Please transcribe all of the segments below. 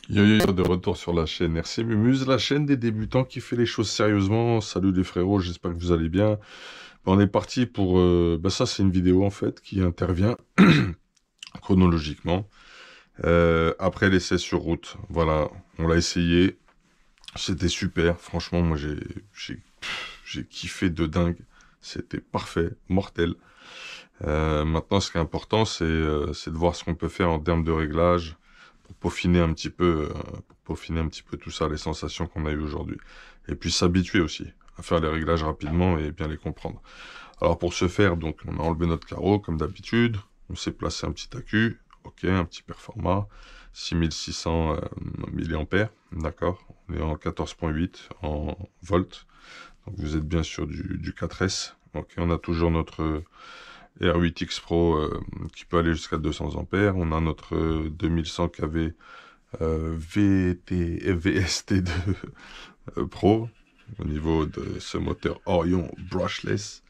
Yo yo yo, de retour sur la chaîne RC Mumuse, la chaîne des débutants qui fait les choses sérieusement. Salut les frérots, j'espère que vous allez bien. On est parti pour... ça c'est une vidéo en fait qui intervient chronologiquement après l'essai sur route. Voilà, on l'a essayé, c'était super. Franchement, moi j'ai kiffé de dingue. C'était parfait, mortel. Maintenant, ce qui est important, c'est de voir ce qu'on peut faire en termes de réglage pour peaufiner un petit peu tout ça, les sensations qu'on a eues aujourd'hui. Et puis s'habituer aussi à faire les réglages rapidement et bien les comprendre. Alors pour ce faire, donc on a enlevé notre carreau comme d'habitude, on s'est placé un petit accu, ok, un petit performant, 6600 mAh, d'accord, on est en 14.8 en volts, donc vous êtes bien sûr du 4S, ok, on a toujours notre R8X Pro qui peut aller jusqu'à 200 ampères, on a notre 2100 kV VST2 Pro au niveau de ce moteur Orion brushless.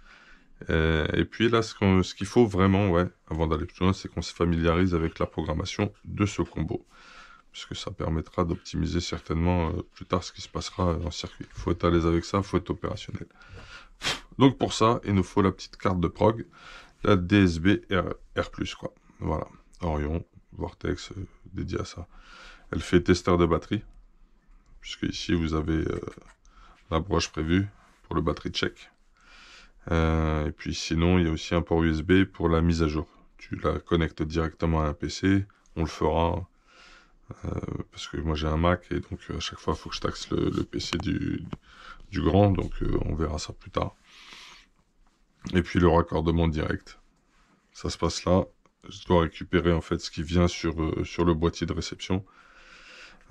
Et puis là, ce qu'il faut vraiment, ouais, avant d'aller plus loin, c'est qu'on se familiarise avec la programmation de ce combo, puisque ça permettra d'optimiser certainement plus tard ce qui se passera en circuit. Il faut être à l'aise avec ça, il faut être opérationnel. Donc pour ça, il nous faut la petite carte de prog, la DSB R+, quoi. Voilà, Orion, Vortex, dédié à ça. Elle fait testeur de batterie, puisque ici vous avez la broche prévue pour le battery check. Et puis sinon, il y a aussi un port USB pour la mise à jour. Tu la connectes directement à un PC, on le fera, parce que moi j'ai un Mac, et donc à chaque fois, il faut que je taxe le PC du grand, donc on verra ça plus tard. Et puis le raccordement direct, ça se passe là. Je dois récupérer en fait ce qui vient sur le boîtier de réception,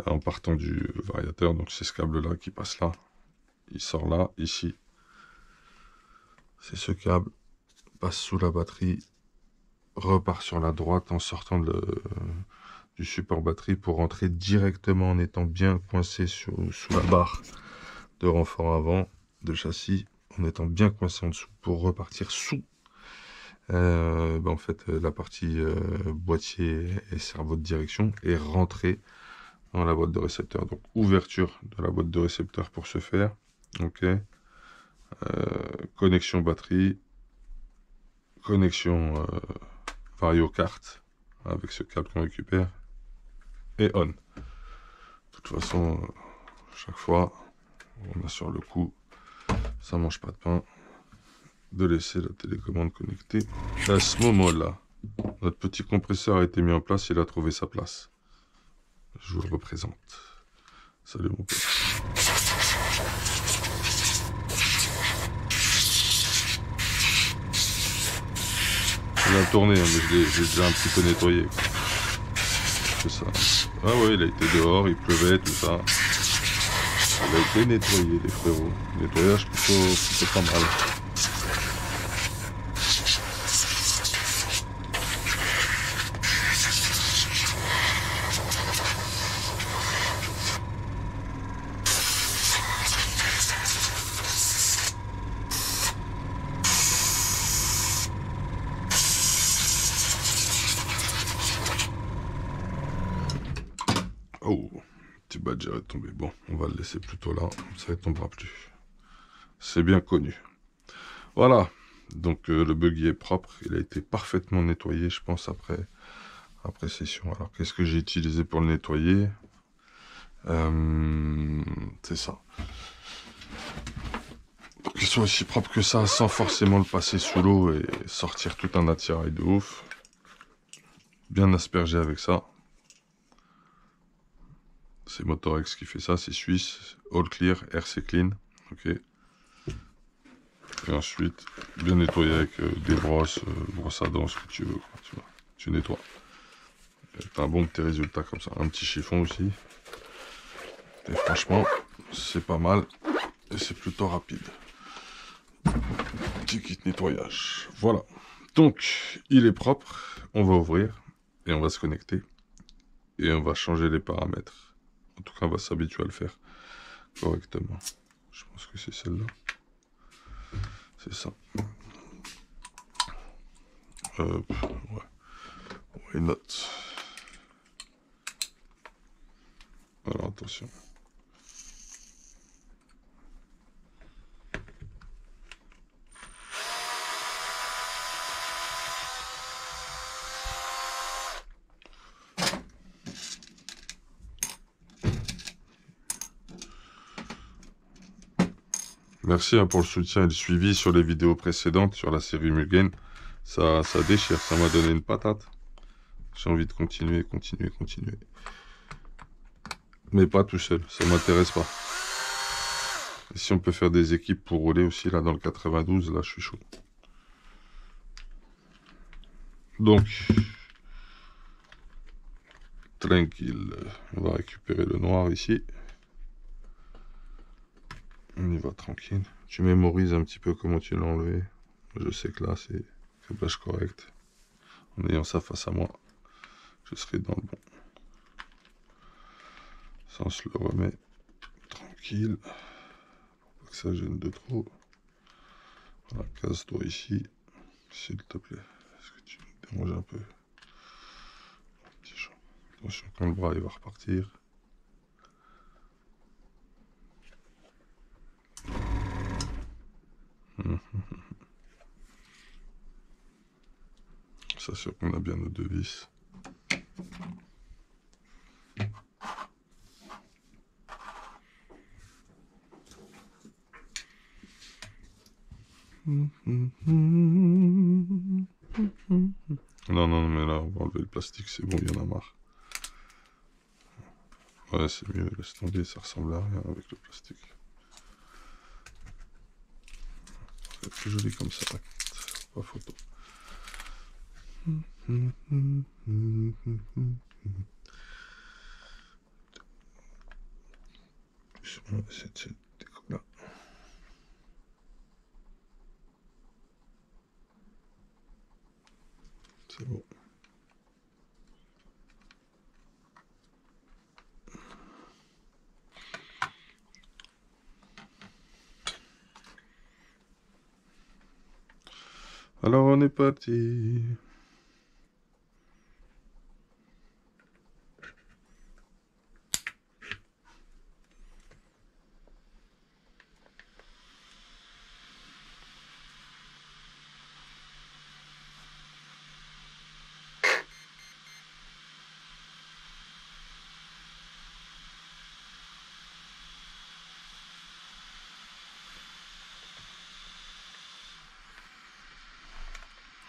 en partant du variateur, donc c'est ce câble-là qui passe là. Il sort là, ici. C'est ce câble, passe sous la batterie, repart sur la droite en sortant du support batterie pour rentrer directement en étant bien coincé sous la barre de renfort avant de châssis, en étant bien coincé en dessous pour repartir sous en fait la partie boîtier et cerveau de direction et rentrer dans la boîte de récepteur. Donc ouverture de la boîte de récepteur pour ce faire. Ok. Connexion batterie, connexion vario carte avec ce câble qu'on récupère et on. De toute façon, chaque fois, on a sur le coup, ça mange pas de pain, de laisser la télécommande connectée. À ce moment-là, notre petit compresseur a été mis en place, il a trouvé sa place. Je vous le représente. Salut mon pote. Il a tourné, mais je l'ai déjà un petit peu nettoyé. C'est ça. Ah ouais, il a été dehors, il pleuvait, tout ça. Il a été nettoyé, les frérots. Nettoyage plutôt pas mal. Oh, petit badger est tombé. Bon, on va le laisser plutôt là, ça ne tombera plus. C'est bien connu. Voilà, donc le buggy est propre, il a été parfaitement nettoyé, je pense, après session. Alors, qu'est-ce que j'ai utilisé pour le nettoyer? C'est ça. Pour qu'il soit aussi propre que ça, sans forcément le passer sous l'eau et sortir tout un attirail de ouf. Bien aspergé avec ça. C'est Motorex qui fait ça, c'est suisse, All Clear, RC Clean, ok. Et ensuite, bien nettoyer avec des brosses, brosse à dents, ce que tu veux, quoi, tu vois. Tu nettoies. T'as un bon de tes résultats comme ça. Un petit chiffon aussi. Et franchement, c'est pas mal. Et c'est plutôt rapide. Petit kit nettoyage. Voilà. Donc, il est propre. On va ouvrir. Et on va se connecter. Et on va changer les paramètres. En tout cas, on va s'habituer à le faire correctement. Je pense que c'est celle-là. C'est ça. Ouais. Why not? Alors attention. Merci pour le soutien et le suivi sur les vidéos précédentes sur la série Mugen. Ça déchire, ça m'a donné une patate. J'ai envie de continuer. Mais pas tout seul, ça m'intéresse pas. Et si on peut faire des équipes pour rouler aussi là dans le 92, là je suis chaud. Donc, tranquille, on va récupérer le noir ici. On y va tranquille. Tu mémorises un petit peu comment tu l'as enlevé. Je sais que là c'est câblage correct. En ayant ça face à moi, je serai dans le bon. Ça on se le remet tranquille. Pour pas que ça gêne de trop. Voilà, casse-toi ici. S'il te plaît. Est-ce que tu me déranges un peu? Petit champ. Attention quand le bras il va repartir. S'assure qu'on a bien nos deux vis. Non, mais là, on va enlever le plastique, c'est bon, il y en a marre. Ouais, c'est mieux, laisse tomber, ça ressemble à rien avec le plastique. C'est plus joli comme ça, pas photo. Cette déco-là. C'est bon. Alors on est parti.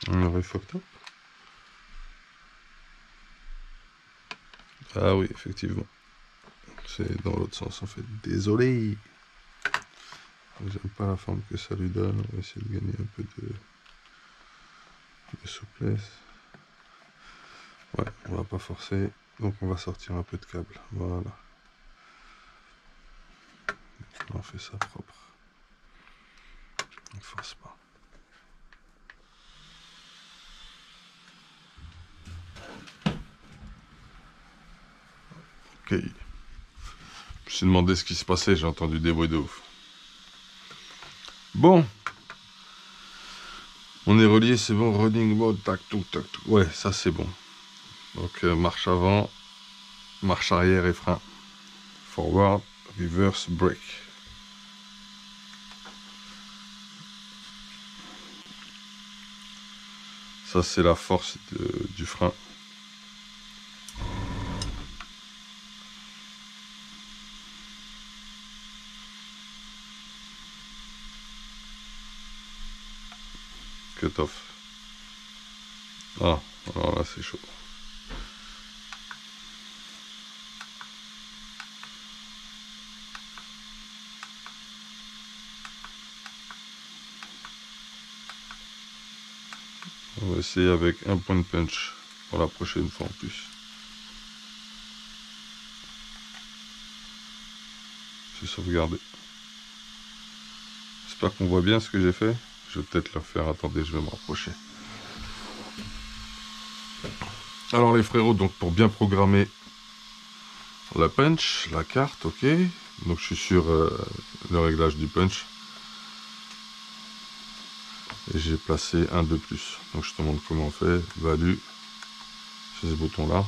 On aurait fucked up. Ah oui, effectivement. C'est dans l'autre sens en fait. Désolé. J'aime pas la forme que ça lui donne. On va essayer de gagner un peu de souplesse. Ouais, on va pas forcer. Donc on va sortir un peu de câble. Voilà. On fait ça propre. On ne force pas. Ok. Je me suis demandé ce qui se passait, j'ai entendu des bruits de ouf. Bon. On est relié, c'est bon. Running mode, tac, tout. Ouais, ça c'est bon. Donc marche avant, marche arrière et frein. Forward, reverse, brake. Ça c'est la force du frein. Cut off. Ah, alors là c'est chaud. On va essayer avec un point de punch pour la prochaine fois en plus. C'est sauvegardé. J'espère qu'on voit bien ce que j'ai fait. Je vais peut-être le refaire. Attendez, je vais me rapprocher. Alors les frérots, donc pour bien programmer la punch, la carte, ok. Donc je suis sur le réglage du punch. Et j'ai placé un de plus. Donc je te montre comment on fait. Value. C'est ce bouton là.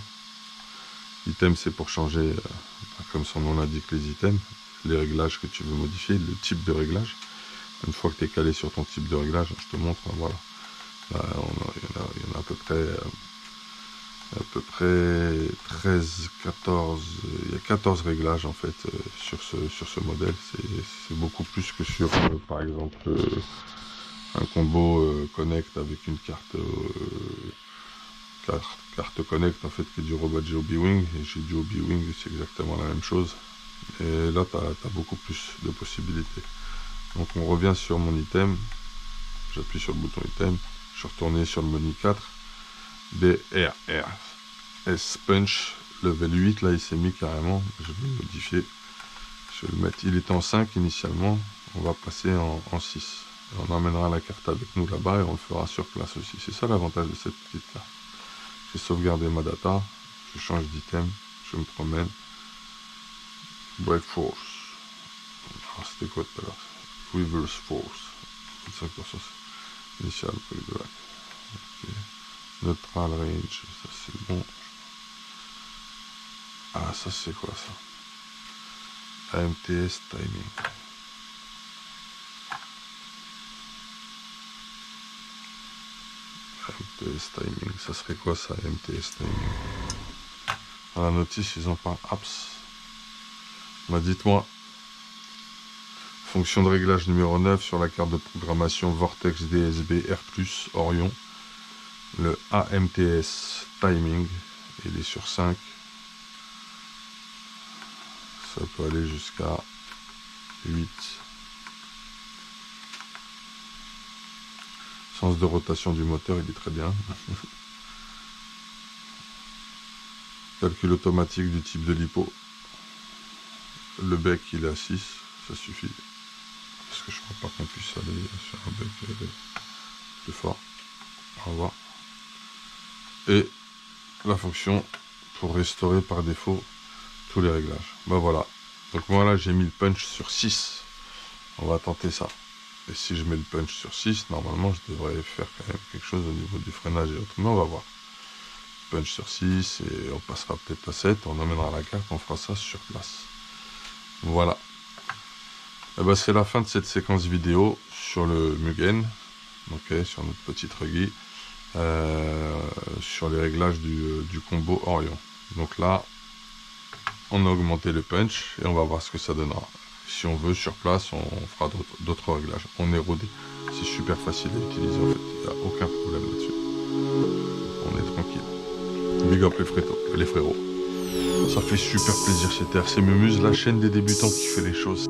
Item c'est pour changer la comme son nom l'indique, les items, les réglages que tu veux modifier, le type de réglage. Une fois que tu es calé sur ton type de réglage, je te montre, voilà. Là, il y en a à peu près 13, 14, il y a 14 réglages en fait sur ce modèle. C'est beaucoup plus que sur, par exemple, un combo Connect avec une carte Connect en fait qui est du robot Obi-Wing, et j'ai du Obi-Wing, c'est exactement la même chose. Et là, tu as beaucoup plus de possibilités. Donc on revient sur mon item, j'appuie sur le bouton item, je suis retourné sur le menu 4, BRR, S Punch, level 8, là il s'est mis carrément, je vais le modifier, je vais le mettre, il était en 5 initialement, on va passer en 6. Et on emmènera la carte avec nous là-bas et on le fera sur place aussi. C'est ça l'avantage de cette petite carte. J'ai sauvegardé ma data, je change d'item, je me promène, Break Force, c'était quoi tout à l'heure? Reverse Force, 25%, initial, playback, okay. Neutral range, ça c'est bon. Ah, ça c'est quoi ça? AMTS timing. AMTS timing, ça serait quoi ça, AMTS timing? Dans la notice, ils ont pas apps. Bah, dites-moi. Fonction de réglage numéro 9 sur la carte de programmation Vortex DSB R+, Orion. Le AMTS timing, il est sur 5. Ça peut aller jusqu'à 8. Sens de rotation du moteur, il est très bien. Calcul automatique du type de lipo. Le bec, il est à 6, ça suffit. Parce que je crois pas qu'on puisse aller sur un bec plus fort. On va voir. Et la fonction pour restaurer par défaut tous les réglages. Ben voilà. Donc moi là, j'ai mis le punch sur 6. On va tenter ça. Et si je mets le punch sur 6, normalement, je devrais faire quand même quelque chose au niveau du freinage et autres. Mais on va voir. Punch sur 6 et on passera peut-être à 7. On emmènera la carte, on fera ça sur place. Voilà. Et ben c'est la fin de cette séquence vidéo sur le Mugen. Ok, sur notre petite Ruggy. Sur les réglages du combo Orion. Donc là, on a augmenté le punch et on va voir ce que ça donnera. Si on veut, sur place, on fera d'autres réglages. On est rodé. C'est super facile à utiliser en fait. Il n'y a aucun problème là-dessus. On est tranquille. Big up les frérots. Ça fait super plaisir chez RC Mumuse, la chaîne des débutants qui fait les choses.